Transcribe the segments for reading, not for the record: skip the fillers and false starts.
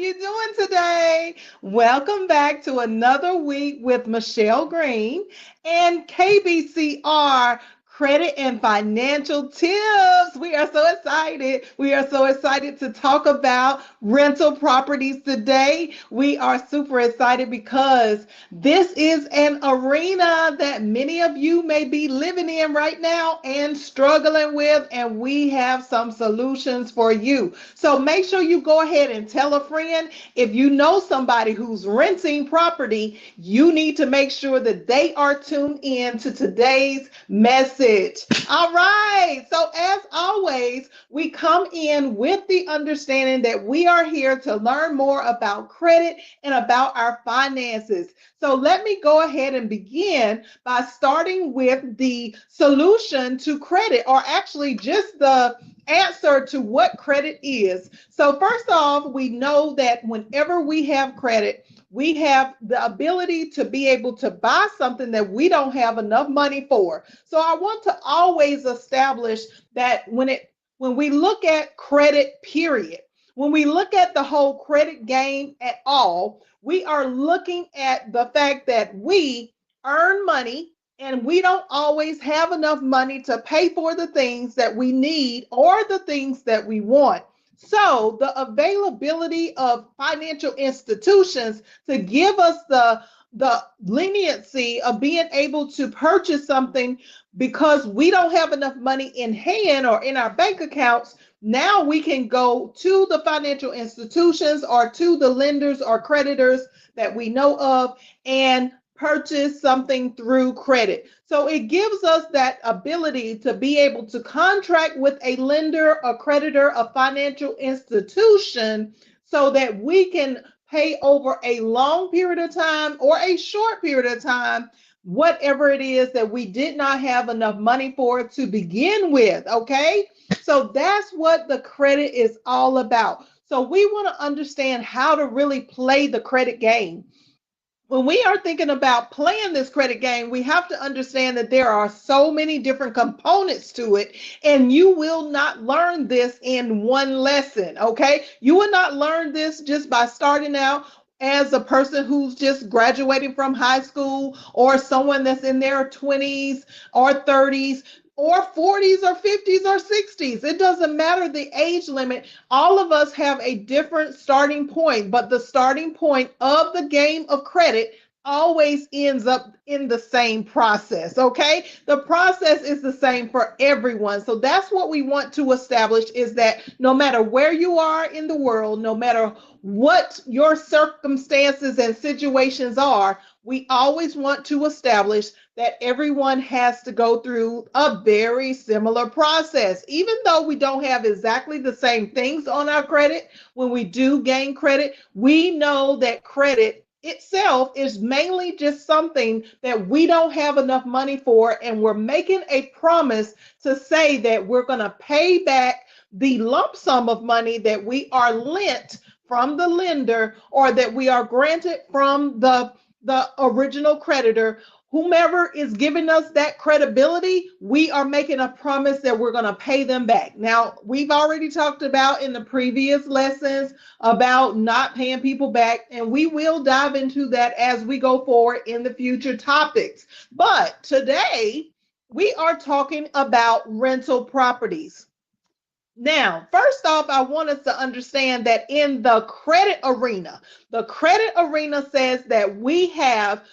you doing today? Welcome back to another week with Michelle Green and KBCR Credit and Financial Tips. We are so excited. We are so excited to talk about rental properties today. We are super excited because this is an arena that many of you may be living in right now and struggling with, and we have some solutions for you. So make sure you go ahead and tell a friend. If you know somebody who's renting property, you need to make sure that they are tuned in to today's message. All right. So as always, we come in with the understanding that we are here to learn more about credit and about our finances. So let me go ahead and begin by starting with the solution to credit, or actually just the answer to what credit is. So first off, we know that whenever we have credit, we have the ability to be able to buy something that we don't have enough money for. So I want to always establish that when we look at credit, period, when we look at the whole credit game at all, we are looking at the fact that we earn money and we don't always have enough money to pay for the things that we need or the things that we want. So the availability of financial institutions to give us the leniency of being able to purchase something because we don't have enough money in hand or in our bank accounts, now we can go to the financial institutions or to the lenders or creditors that we know of and purchase something through credit. So it gives us that ability to be able to contract with a lender, a creditor, a financial institution so that we can pay over a long period of time or a short period of time, whatever it is that we did not have enough money for to begin with, okay? So that's what the credit is all about. So we want to understand how to really play the credit game. When we are thinking about playing this credit game, we have to understand that there are so many different components to it, and you will not learn this in one lesson, okay? You will not learn this just by starting out as a person who's just graduating from high school or someone that's in their 20s or 30s or 40s or 50s or 60s. It doesn't matter the age limit. All of us have a different starting point, but the starting point of the game of credit always ends up in the same process, okay? The process is the same for everyone. So that's what we want to establish, is that no matter where you are in the world, no matter what your circumstances and situations are, we always want to establish that everyone has to go through a very similar process. Even though we don't have exactly the same things on our credit, when we do gain credit, we know that credit itself is mainly just something that we don't have enough money for, and we're making a promise to say that we're going to pay back the lump sum of money that we are lent from the lender or that we are granted from the original creditor. Whomever is giving us that credibility, we are making a promise that we're going to pay them back. Now, we've already talked about in the previous lessons about not paying people back, and we will dive into that as we go forward in the future topics. But today, we are talking about rental properties. Now, first off, I want us to understand that in the credit arena says that we have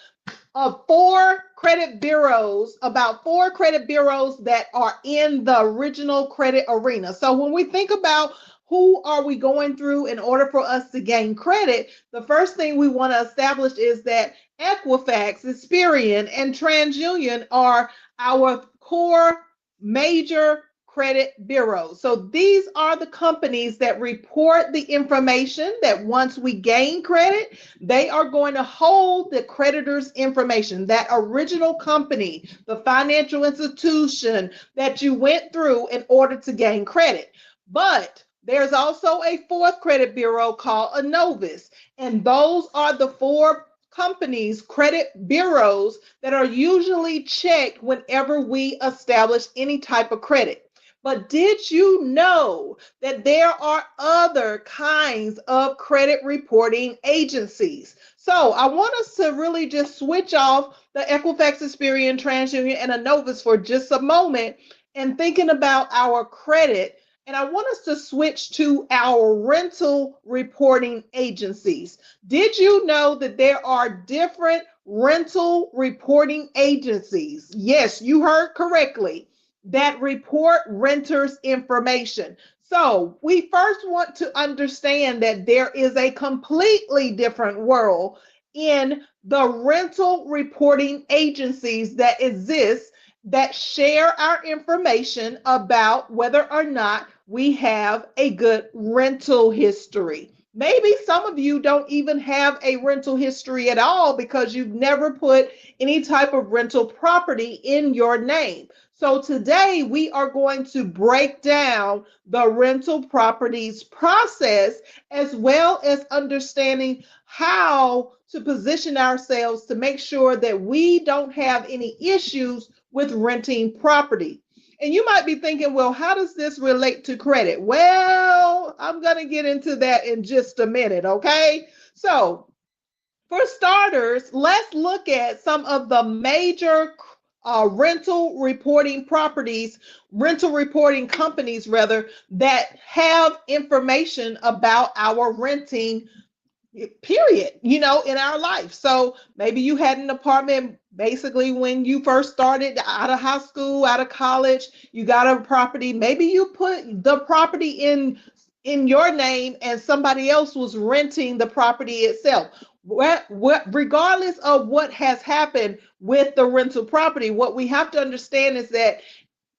about four credit bureaus that are in the original credit arena. So when we think about who are we going through in order for us to gain credit, the first thing we want to establish is that Equifax, Experian, and TransUnion are our core major credit bureaus. So these are the companies that report the information that once we gain credit, they are going to hold the creditor's information, that original company, the financial institution that you went through in order to gain credit. But there's also a fourth credit bureau called a Novus, and those are the four companies, credit bureaus, that are usually checked whenever we establish any type of credit. But did you know that there are other kinds of credit reporting agencies? So I want us to really just switch off the Equifax, Experian, TransUnion, and Innovis for just a moment and thinking about our credit. And I want us to switch to our rental reporting agencies. Did you know that there are different rental reporting agencies? Yes, you heard correctly, that report renters information. So we first want to understand that there is a completely different world in the rental reporting agencies that exist that share our information about whether or not we have a good rental history. Maybe some of you don't even have a rental history at all because you've never put any type of rental property in your name. So today we are going to break down the rental properties process as well as understanding how to position ourselves to make sure that we don't have any issues with renting property. And you might be thinking, well, how does this relate to credit? Well, I'm going to get into that in just a minute, okay? So, for starters, let's look at some of the major rental reporting companies, rather, that have information about our renting period, in our life. So maybe you had an apartment basically when you first started out of high school, out of college, you got a property. Maybe you put the property in your name and somebody else was renting the property itself. Regardless of what has happened with the rental property, what we have to understand is that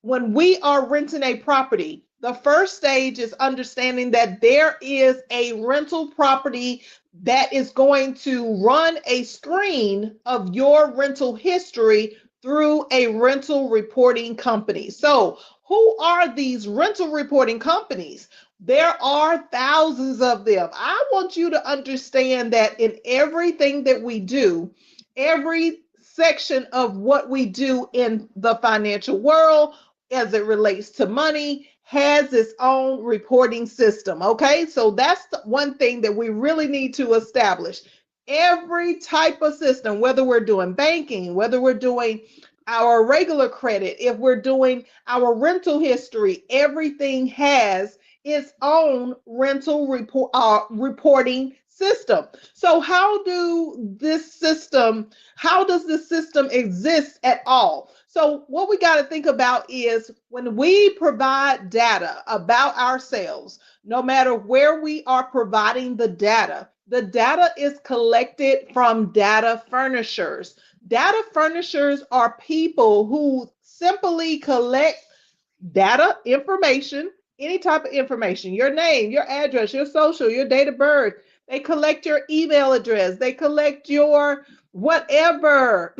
when we are renting a property, the first stage is understanding that there is a rental property that is going to run a screen of your rental history through a rental reporting company. So, who are these rental reporting companies? There are thousands of them. I want you to understand that in everything that we do, every section of what we do in the financial world, as it relates to money, has its own reporting system. Okay, so that's the one thing that we really need to establish. Every type of system, whether we're doing banking, whether we're doing our regular credit, if we're doing our rental history, everything has its own reporting system. So how does this system exist at all? So what we got to think about is when we provide data about ourselves, no matter where we are providing the data is collected from data furnishers. Data furnishers are people who simply collect data information, any type of information, your name, your address, your social, your date of birth. They collect your email address. They collect your whatever,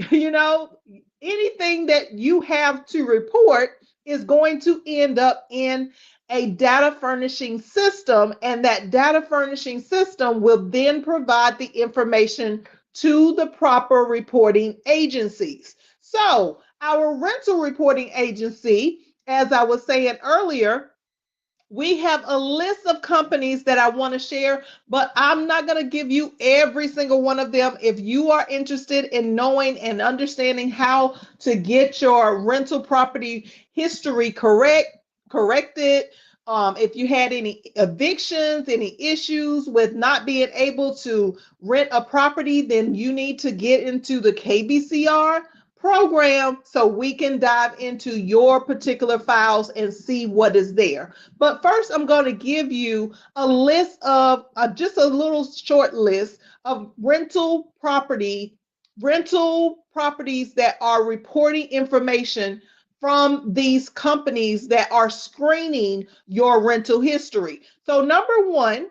anything that you have to report is going to end up in a data furnishing system, and that data furnishing system will then provide the information to the proper reporting agencies. So, our rental reporting agency, as I was saying earlier, we have a list of companies that I want to share, but I'm not going to give you every single one of them. If you are interested in knowing and understanding how to get your rental property history corrected, if you had any evictions, any issues with not being able to rent a property, then you need to get into the KBCR program so we can dive into your particular files and see what is there. But first, I'm going to give you a list of just a little short list of rental properties that are reporting information from these companies that are screening your rental history. So number one,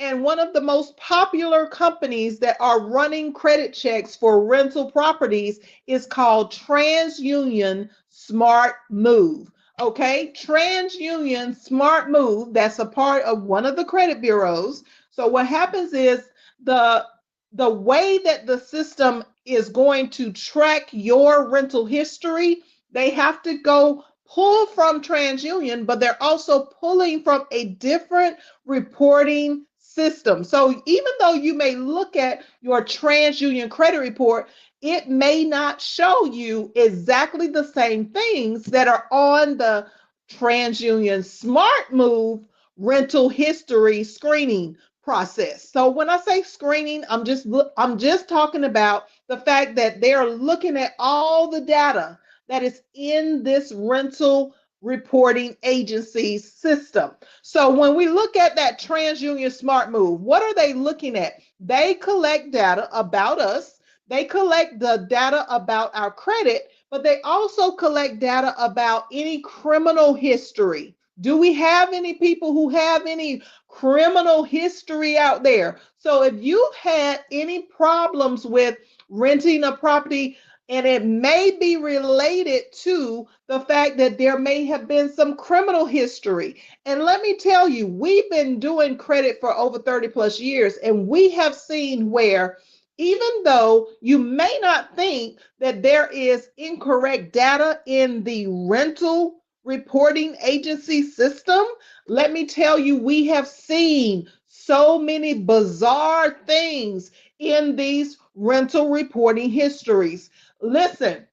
and one of the most popular companies that are running credit checks for rental properties is called TransUnion Smart Move. Okay, TransUnion Smart Move, that's a part of one of the credit bureaus. So what happens is the way that the system is going to track your rental history, they have to go pull from TransUnion, but they're also pulling from a different reporting system. So even though you may look at your TransUnion credit report, it may not show you exactly the same things that are on the TransUnion Smart Move rental history screening process. So when I say screening, I'm just talking about the fact that they're looking at all the data that is in this rental reporting agency system. So when we look at that TransUnion Smart Move, what are they looking at? They collect data about us. They collect the data about our credit, but they also collect data about any criminal history. Do we have any people who have any criminal history out there? So if you've had any problems with renting a property, and it may be related to the fact that there may have been some criminal history. And let me tell you, we've been doing credit for over 30 plus years, and we have seen where even though you may not think that there is incorrect data in the rental reporting agency system, let me tell you, we have seen so many bizarre things in these rental reporting histories. Listen,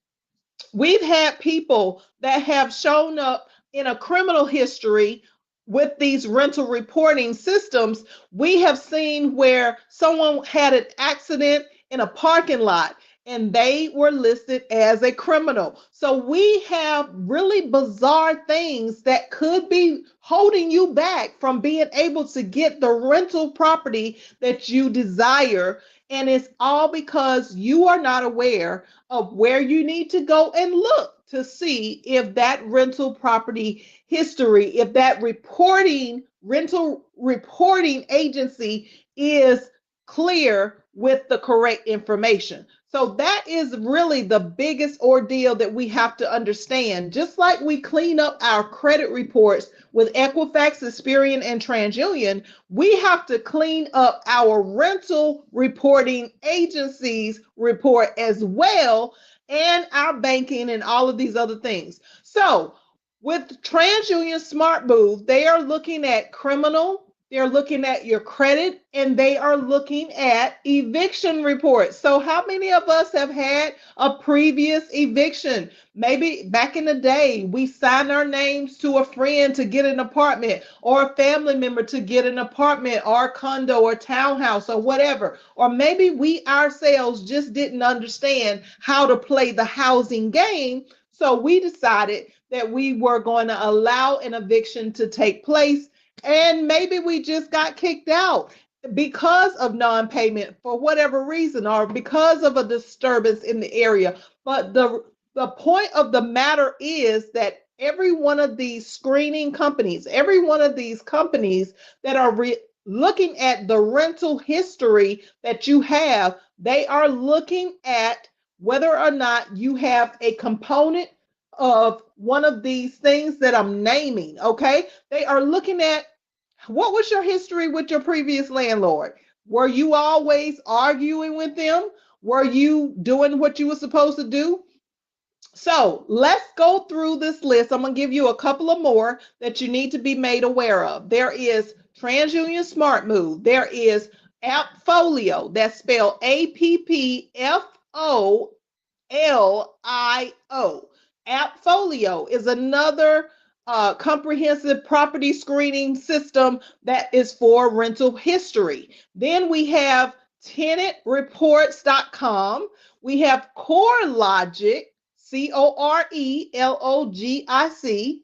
we've had people that have shown up in a criminal history with these rental reporting systems. We have seen where someone had an accident in a parking lot and they were listed as a criminal. So we have really bizarre things that could be holding you back from being able to get the rental property that you desire. And it's all because you are not aware of where you need to go and look to see if that rental property history, if that rental reporting agency is clear with the correct information. So that is really the biggest ordeal that we have to understand. Just like we clean up our credit reports with Equifax, Experian, and TransUnion, we have to clean up our rental reporting agencies report as well, and our banking and all of these other things. So with TransUnion Smart Move, they are looking at criminal, they're looking at your credit, and they are looking at eviction reports. So how many of us have had a previous eviction? Maybe back in the day, we signed our names to a friend to get an apartment, or a family member to get an apartment or condo or townhouse or whatever. Or maybe we ourselves just didn't understand how to play the housing game. So we decided that we were going to allow an eviction to take place. And maybe we just got kicked out because of non-payment for whatever reason, or because of a disturbance in the area. But the point of the matter is that every one of these screening companies, every one of these companies that are looking at the rental history that you have, they are looking at whether or not you have a component of one of these things that I'm naming, okay? They are looking at what was your history with your previous landlord? Were you always arguing with them? Were you doing what you were supposed to do? So let's go through this list. I'm going to give you a couple of more that you need to be made aware of. There is TransUnion Smart Move. There is Appfolio. That's spelled APPFOLIO. Appfolio is another comprehensive property screening system that is for rental history. Then we have tenantreports.com. We have CoreLogic, CoreLogic.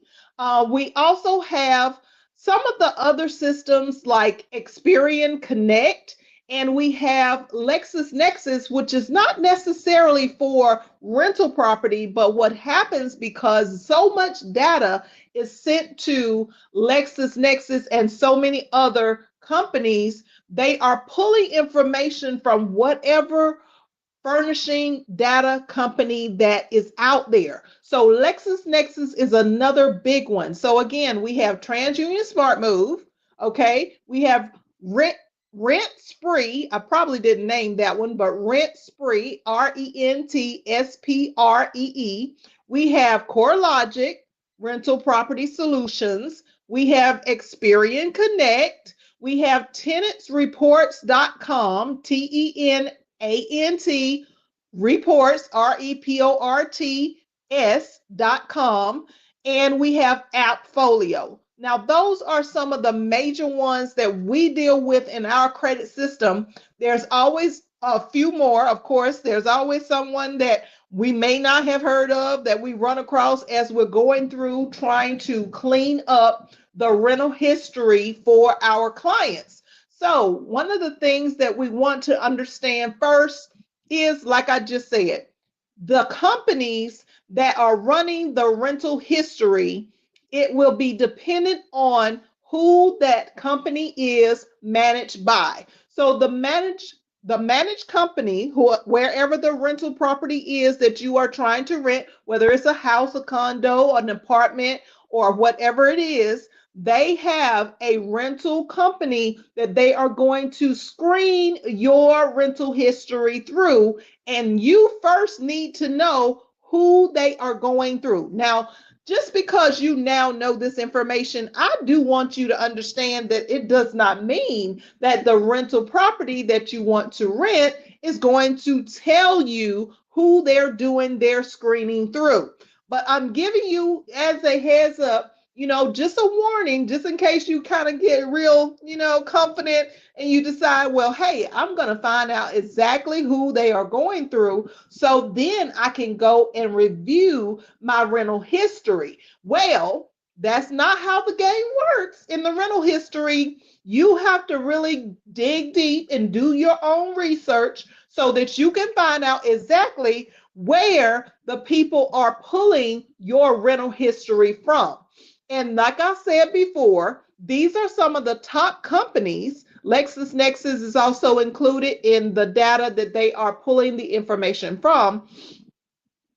We also have some of the other systems like Experian Connect, and we have LexisNexis, which is not necessarily for rental property, but what happens because so much data is sent to LexisNexis and so many other companies, they are pulling information from whatever furnishing data company that is out there. So LexisNexis is another big one. So again, we have TransUnion Smart Move, okay? We have Rent Spree. I probably didn't name that one, but Rent Spree, RentSpree. We have CoreLogic. Rental Property Solutions. We have Experian Connect. We have tenantsreports.com, TENANT reports, REPORTS.com, and we have Appfolio. Now, those are some of the major ones that we deal with in our credit system. There's always a few more, of course. There's always someone that we may not have heard of that we run across as we're going through trying to clean up the rental history for our clients. So, one of the things that we want to understand first is, like I just said, the companies that are running the rental history, it will be dependent on who that company is managed by. So the managed company, wherever the rental property is that you are trying to rent, whether it's a house, a condo, an apartment, or whatever it is, they have a rental company that they are going to screen your rental history through, and you first need to know who they are going through. Now, just because you now know this information, I do want you to understand that it does not mean that the rental property that you want to rent is going to tell you who they're doing their screening through. But I'm giving you as a heads up, just a warning, just in case you kind of get real, confident and you decide, well, hey, I'm going to find out exactly who they are going through. So then I can go and review my rental history. Well, that's not how the game works. In the rental history, you have to really dig deep and do your own research so that you can find out exactly where the people are pulling your rental history from. And like I said before, these are some of the top companies. LexisNexis is also included in the data that they are pulling the information from.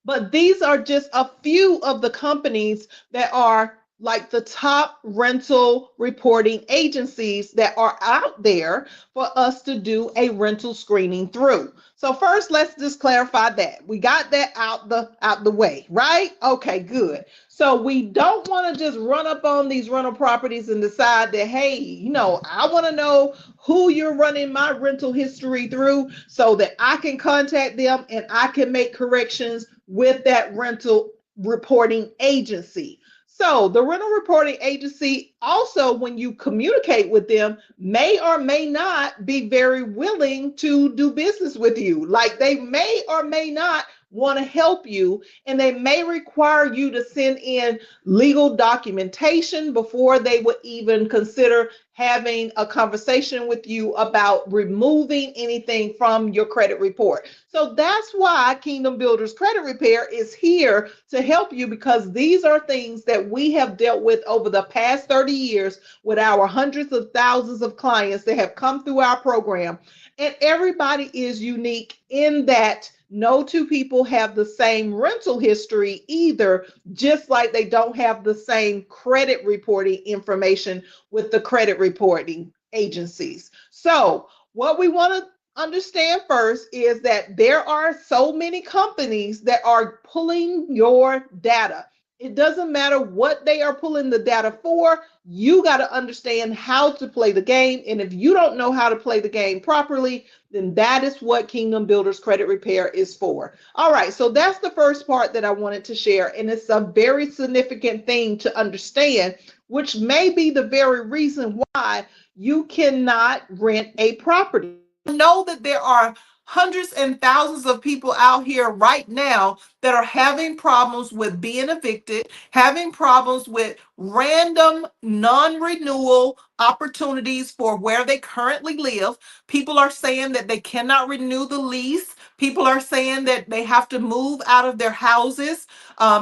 But these are just a few of the companies that are like the top rental reporting agencies that are out there for us to do a rental screening through. So first, let's just clarify that. We got that out the way, right? Okay, good. So we don't want to just run up on these rental properties and decide that, hey, I want to know who you're running my rental history through so that I can contact them and I can make corrections with that rental reporting agency. So the rental reporting agency also, when you communicate with them, may or may not be very willing to do business with you. Like they may or may not want to help you, and they may require you to send in legal documentation before they would even consider having a conversation with you about removing anything from your credit report. So that's why Kingdom Builders Credit Repair is here to help you, because these are things that we have dealt with over the past 30 years with our hundreds of thousands of clients that have come through our program. And everybody is unique in that no two people have the same rental history either, just like they don't have the same credit reporting information with the credit reporting agencies. So what we want to understand first is that there are so many companies that are pulling your data. It doesn't matter what they are pulling the data for. You got to understand how to play the game. And if you don't know how to play the game properly, then that is what Kingdom Builders Credit Repair is for. All right, so that's the first part that I wanted to share. And it's a very significant thing to understand, which may be the very reason why you cannot rent a property. Know that there are hundreds and thousands of people out here right now that are having problems with being evicted, having problems with random non-renewal opportunities for where they currently live. People are saying that they cannot renew the lease. People are saying that they have to move out of their houses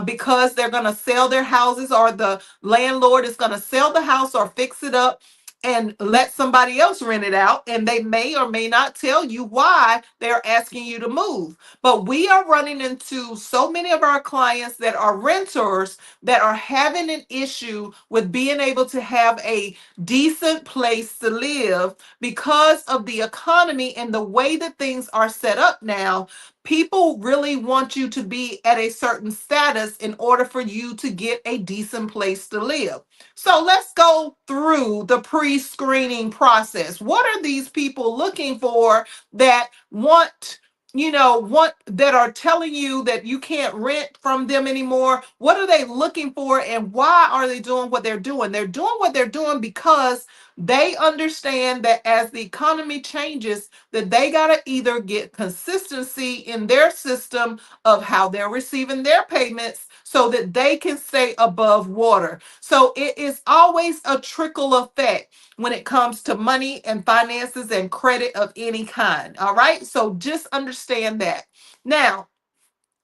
because they're going to sell their houses, or the landlord is going to sell the house or fix it up and let somebody else rent it out. And they may or may not tell you why they're asking you to move. But we are running into so many of our clients that are renters that are having an issue with being able to have a decent place to live because of the economy and the way that things are set up now. People really want you to be at a certain status in order for you to get a decent place to live. So let's go through the pre-screening process. What are these people looking for that want, want that are telling you that you can't rent from them anymore? What are they looking for, and why are they doing what they're doing? They're doing what they're doing because they understand that as the economy changes, that they got to either get consistency in their system of how they're receiving their payments so that they can stay above water. So it is always a trickle effect when it comes to money and finances and credit of any kind. All right. So just understand that. Now,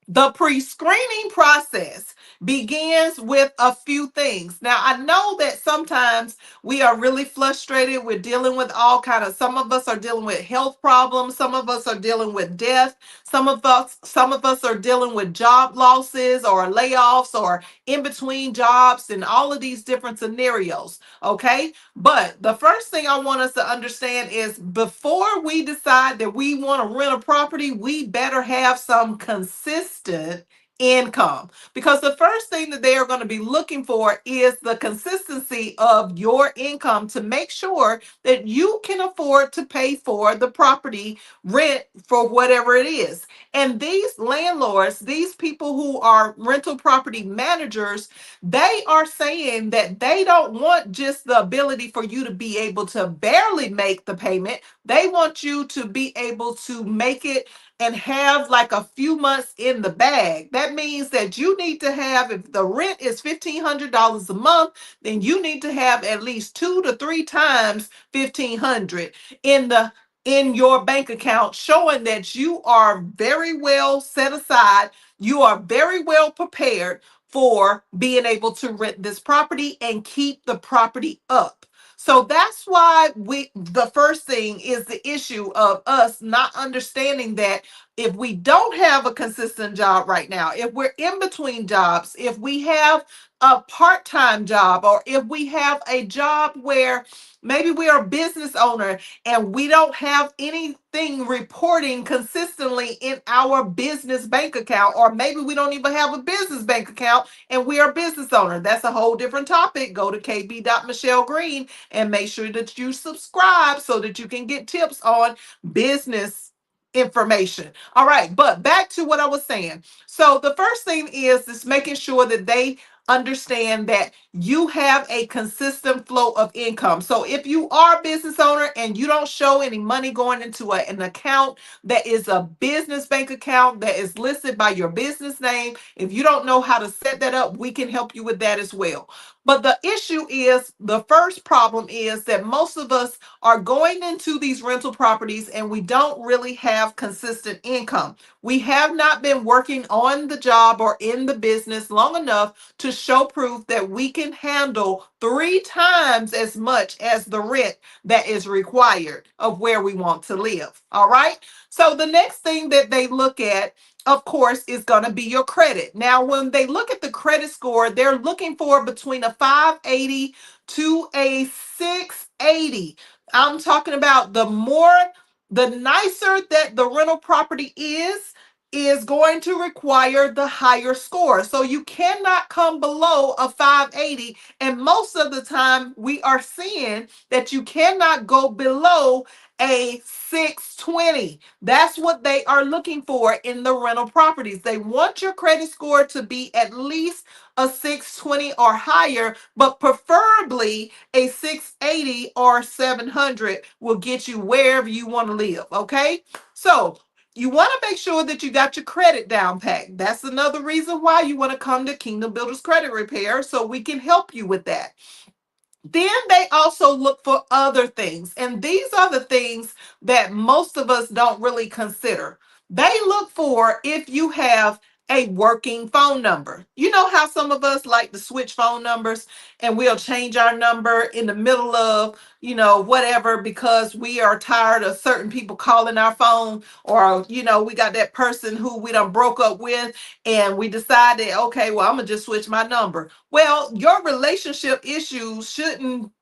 the pre-screening process begins with a few things. Now, I know that sometimes we are really frustrated. We're dealing with all kind of, some of us are dealing with health problems, some of us are dealing with death, some of us are dealing with job losses or layoffs or in between jobs and all of these different scenarios, okay? But the first thing I want us to understand is before we decide that we want to rent a property, we better have some consistent income, because the first thing that they are going to be looking for is the consistency of your income to make sure that you can afford to pay for the property rent for whatever it is. And these landlords, these people who are rental property managers, they are saying that they don't want just the ability for you to be able to barely make the payment. They want you to be able to make it and have like a few months in the bag. That means that you need to have, if the rent is $1,500 a month, then you need to have at least 2 to 3 times 1,500 in your bank account, showing that you are very well set aside, you are very well prepared for being able to rent this property and keep the property up. So that's why the first thing is the issue of us not understanding that if we don't have a consistent job right now, if we're in between jobs, if we have a part-time job, or if we have a job where maybe we are a business owner and we don't have anything reporting consistently in our business bank account, or maybe we don't even have a business bank account and we are a business owner. That's a whole different topic. Go to kb.michellegreen and make sure that you subscribe so that you can get tips on business information. All right, but back to what I was saying. So the first thing is making sure that they understand that you have a consistent flow of income. So if you are a business owner and you don't show any money going into an account that is a business bank account that is listed by your business name, if you don't know how to set that up, we can help you with that as well. But the issue is, the first problem is that most of us are going into these rental properties and we don't really have consistent income. We have not been working on the job or in the business long enough to show proof that we can handle 3 times as much as the rent that is required of where we want to live. All right. So the next thing that they look at, of course, is going to be your credit. Now, when they look at the credit score, they're looking for between a 580 to a 680. I'm talking about the nicer that the rental property is going to require the higher score. So you cannot come below a 580. And most of the time, we are seeing that you cannot go below a 620. That's what they are looking for in the rental properties. They want your credit score to be at least a 620 or higher, but preferably a 680 or 700 will get you wherever you want to live. Okay. So you want to make sure that you got your credit down packed. That's another reason why you want to come to Kingdom Builders Credit Repair, so we can help you with that. Then they also look for other things. And these are the things that most of us don't really consider. They look for if you have a working phone number. You know how some of us like to switch phone numbers and we'll change our number in the middle of, whatever, because we are tired of certain people calling our phone, or, we got that person who we done broke up with and we decided, okay, well, I'm going to just switch my number. Well, your relationship issues shouldn't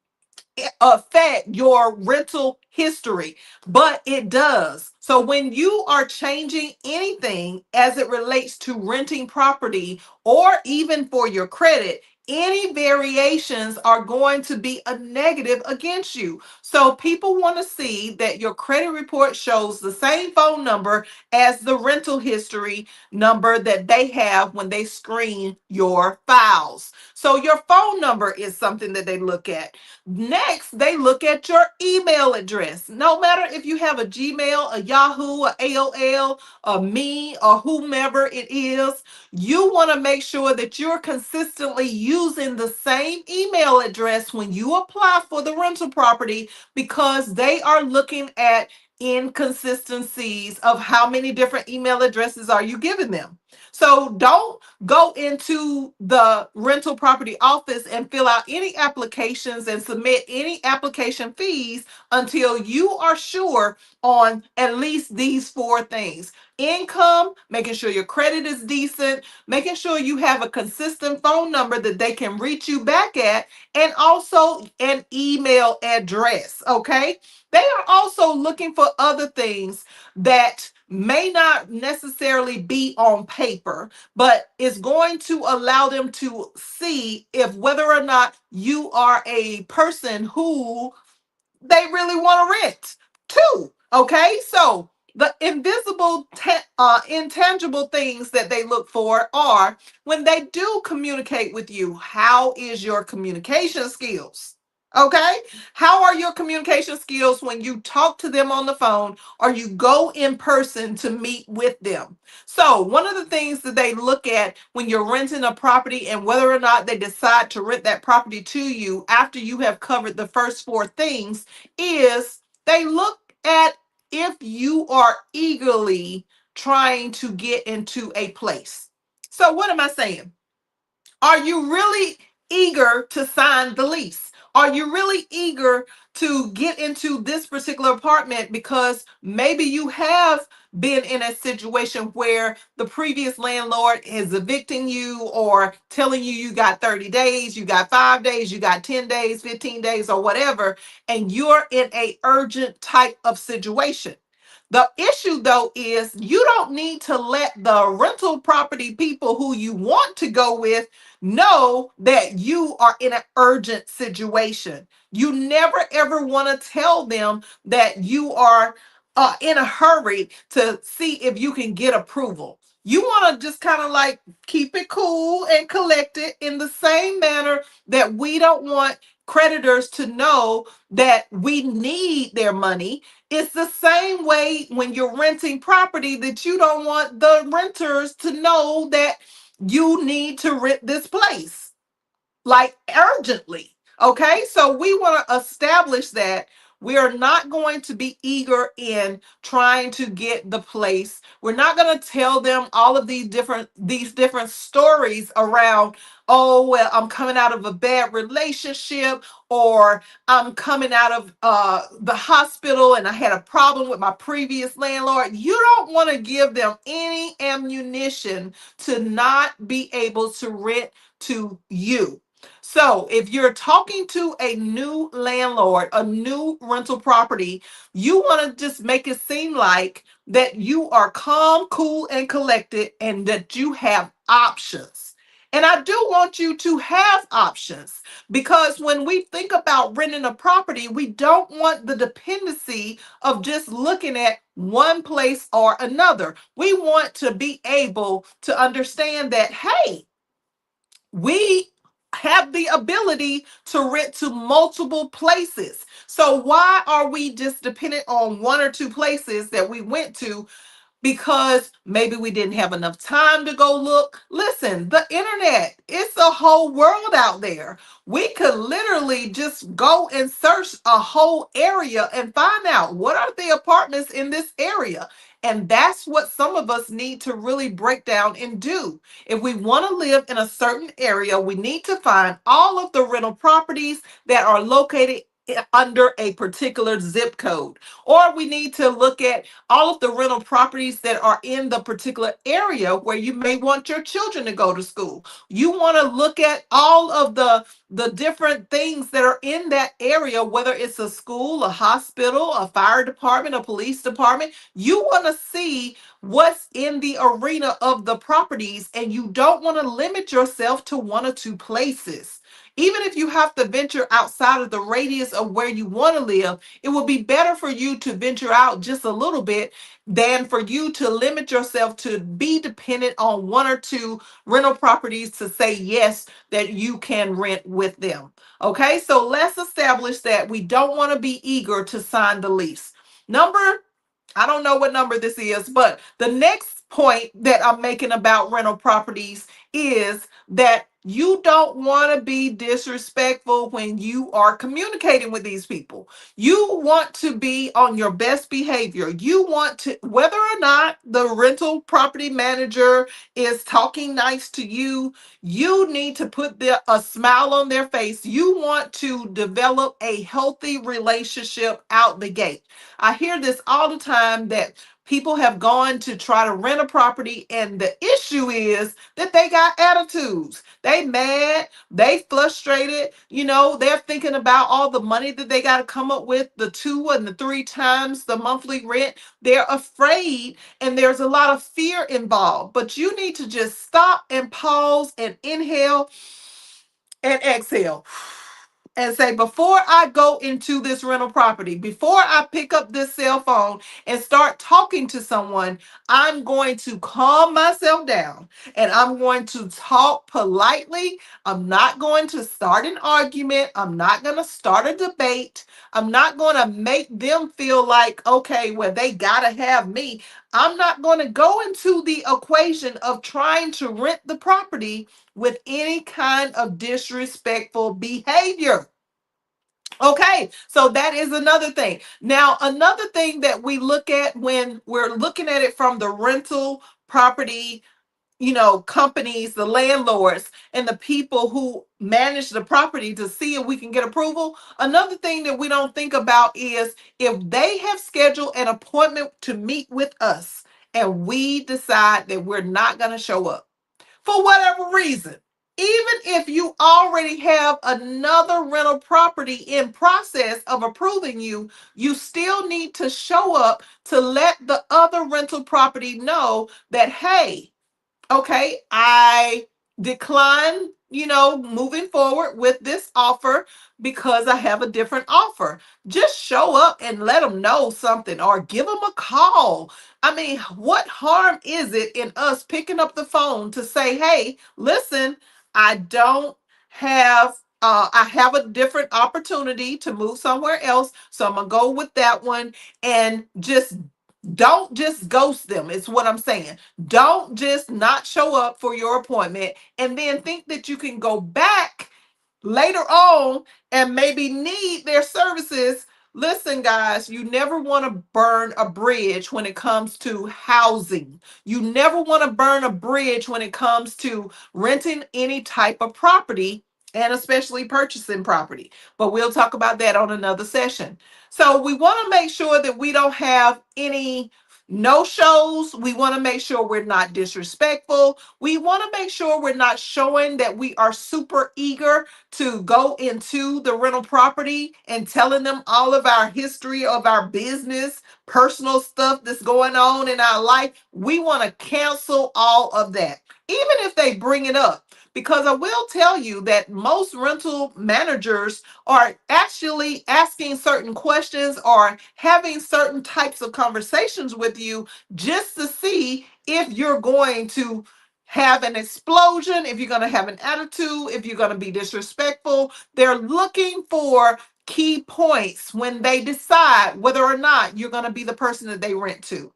affect your rental history, but it does. So when you are changing anything as it relates to renting property or even for your credit, any variations are going to be a negative against you. So people want to see that your credit report shows the same phone number as the rental history number that they have when they screen your files. So your phone number is something that they look at. Next, they look at your email address. No matter if you have a Gmail, a Yahoo, a AOL, a Me, or whomever it is, you want to make sure that you're consistently using the same email address when you apply for the rental property because they are looking at inconsistencies of how many different email addresses are you giving them. So don't go into the rental property office and fill out any applications and submit any application fees until you are sure on at least these four things: income, making sure your credit is decent, making sure you have a consistent phone number that they can reach you back at, and also an email address. Okay. They are also looking for other things that may not necessarily be on paper, but it's going to allow them to see if whether or not you are a person who they really want to rent too. Okay, so the intangible things that they look for are when they do communicate with you, how is your communication skills? Okay, how are your communication skills when you talk to them on the phone or you go in person to meet with them? So, one of the things that they look at when you're renting a property and whether or not they decide to rent that property to you after you have covered the first four things is they look at if you are eagerly trying to get into a place. So, what am I saying? Are you really eager to sign the lease? Are you really eager to get into this particular apartment because maybe you have been in a situation where the previous landlord is evicting you or telling you you got 30 days, you got 5 days, you got 10 days, 15 days or whatever, and you're in a urgent type of situation. The issue though is you don't need to let the rental property people who you want to go with know that you are in an urgent situation. You never ever want to tell them that you are in a hurry to see if you can get approval. You want to just kind of like keep it cool and collected in the same manner that we don't want creditors to know that we need their money. It's the same way when you're renting property that you don't want the renters to know that you need to rent this place like urgently. Okay, so we want to establish that we are not going to be eager in trying to get the place. We're not going to tell them all of these different stories around, oh well, I'm coming out of a bad relationship, or I'm coming out of the hospital and I had a problem with my previous landlord. You don't want to give them any ammunition to not be able to rent to you. So, if you're talking to a new landlord, a new rental property, you want to just make it seem like that you are calm, cool, and collected, and that you have options. And I do want you to have options because when we think about renting a property, we don't want the dependency of just looking at one place or another. We want to be able to understand that, hey, we have the ability to rent to multiple places. So why are we just dependent on one or two places that we went to because maybe we didn't have enough time to go look? Listen, the internet, it's a whole world out there. We could literally just go and search a whole area and find out what are the apartments in this area. And that's what some of us need to really break down and do. If we want to live in a certain area, we need to find all of the rental properties that are located under a particular zip code. Or we need to look at all of the rental properties that are in the particular area where you may want your children to go to school. You want to look at all of the different things that are in that area, whether it's a school, a hospital, a fire department, a police department. You want to see what's in the arena of the properties, and you don't want to limit yourself to one or two places. Even if you have to venture outside of the radius of where you want to live, it will be better for you to venture out just a little bit than for you to limit yourself to be dependent on one or two rental properties to say yes that you can rent with them. Okay, so let's establish that we don't want to be eager to sign the lease. Number, I don't know what number this is, but the next point that I'm making about rental properties is that you don't want to be disrespectful when you are communicating with these people. You want to be on your best behavior. You want to, whether or not the rental property manager is talking nice to you, you need to put a smile on their face. You want to develop a healthy relationship out the gate. I hear this all the time that people have gone to try to rent a property, and the issue is that they got attitudes. They mad, they frustrated, they're thinking about all the money that they got to come up with, the 2 and 3 times the monthly rent. They're afraid, and there's a lot of fear involved. But you need to just stop and pause and inhale and exhale and say, before I go into this rental property, before I pick up this cell phone and start talking to someone, I'm going to calm myself down and I'm going to talk politely. I'm not going to start an argument. I'm not going to start a debate. I'm not going to make them feel like, okay, well, they got to have me. I'm not going to go into the equation of trying to rent the property with any kind of disrespectful behavior. Okay, so that is another thing. Now, another thing that we look at when we're looking at it from the rental property, companies, the landlords, and the people who manage the property to see if we can get approval. Another thing that we don't think about is if they have scheduled an appointment to meet with us and we decide that we're not going to show up for whatever reason. Even if you already have another rental property in process of approving you, you still need to show up to let the other rental property know that, hey, okay, I decline, moving forward with this offer because I have a different offer. Just show up and let them know something or give them a call. I mean, what harm is it in us picking up the phone to say, hey, listen, I don't have I have a different opportunity to move somewhere else. So I'm gonna go with that one, and just don't just ghost them. It's what I'm saying. Don't just not show up for your appointment and then think that you can go back later on and maybe need their services. Listen, guys, you never want to burn a bridge when it comes to housing. You never want to burn a bridge when it comes to renting any type of property, and especially purchasing property. But we'll talk about that on another session. So we want to make sure that we don't have any no shows. We want to make sure we're not disrespectful. We want to make sure we're not showing that we are super eager to go into the rental property and telling them all of our history of our business, personal stuff that's going on in our life. We want to cancel all of that, even if they bring it up. Because I will tell you that most rental managers are actually asking certain questions or having certain types of conversations with you just to see if you're going to have an explosion, if you're going to have an attitude, if you're going to be disrespectful. They're looking for key points when they decide whether or not you're going to be the person that they rent to.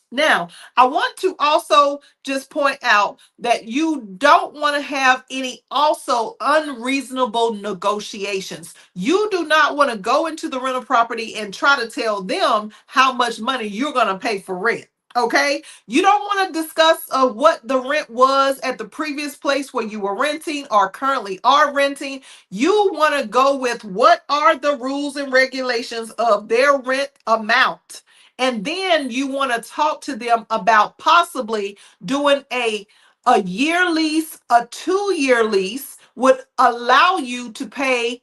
Now, I want to also just point out that you don't want to have any also unreasonable negotiations. You do not want to go into the rental property and try to tell them how much money you're going to pay for rent. Okay, you don't want to discuss what the rent was at the previous place where you were renting or currently are renting. You want to go with what are the rules and regulations of their rent amount. And then you want to talk to them about possibly doing a year lease. A 2-year lease would allow you to pay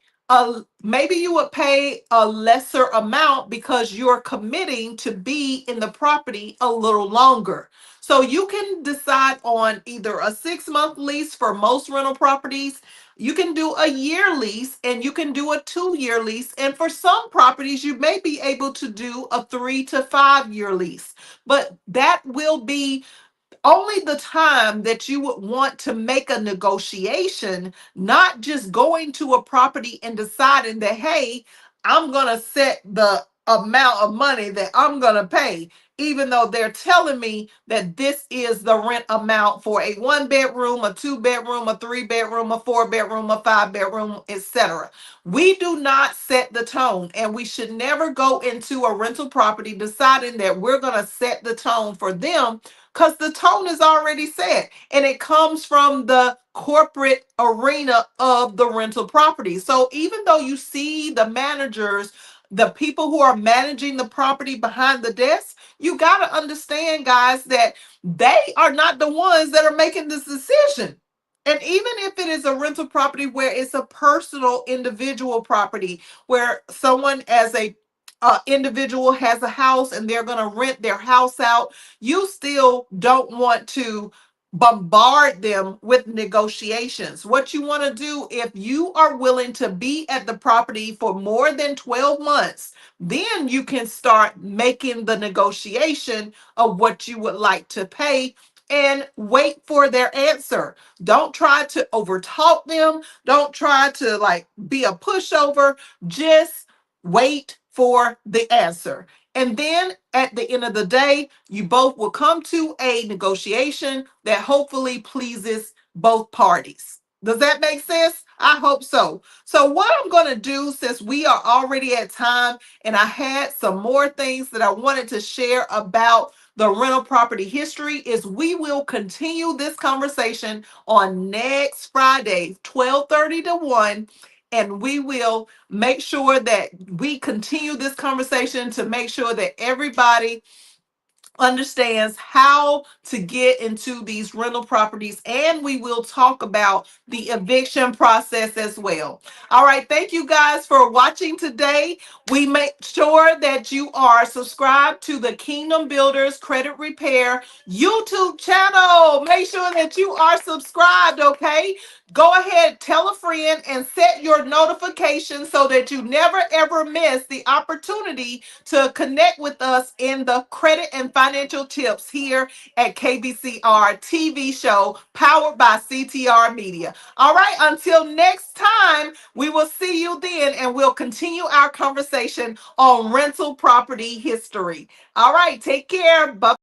maybe you would pay a lesser amount because you're committing to be in the property a little longer. So you can decide on either a 6-month lease for most rental properties. You can do a year lease and you can do a 2-year lease. And for some properties, you may be able to do a 3 to 5 year lease. But that will be only the time that you would want to make a negotiation, not just going to a property and deciding that, hey, I'm going to set the amount of money that I'm going to pay, even though they're telling me that this is the rent amount for a 1 bedroom, a 2 bedroom, a 3 bedroom, a 4 bedroom, a 5 bedroom, etc. We do not set the tone, and we should never go into a rental property deciding that we're going to set the tone for them, because the tone is already set and it comes from the corporate arena of the rental property. So even though you see the managers, the people who are managing the property behind the desk, you got to understand, guys, that they are not the ones that are making this decision. And even if it is a rental property where it's a personal individual property, where someone as a individual has a house and they're going to rent their house out, you still don't want to bombard them with negotiations. What you want to do, if you are willing to be at the property for more than 12 months, then you can start making the negotiation of what you would like to pay and wait for their answer. Don't try to overtalk them. Don't try to like be a pushover. Just wait for the answer. And then at the end of the day, you both will come to a negotiation that hopefully pleases both parties. Does that make sense? I hope so. So, what I'm going to do, since we are already at time and I had some more things that I wanted to share about the rental property history, is we will continue this conversation on next Friday, 12:30 to 1, and we will make sure that we continue this conversation to make sure that everybody understands how to get into these rental properties, and we will talk about the eviction process as well. All right, thank you guys for watching today. We make sure that you are subscribed to the Kingdom Builders Credit Repair YouTube channel. Make sure that you are subscribed, okay? Go ahead, tell a friend and set your notifications so that you never ever miss the opportunity to connect with us in the credit and financial tips here at KBCR TV Show, powered by CTR Media. All right, until next time, we will see you then, and we'll continue our conversation on rental property history. All right, take care. Bye.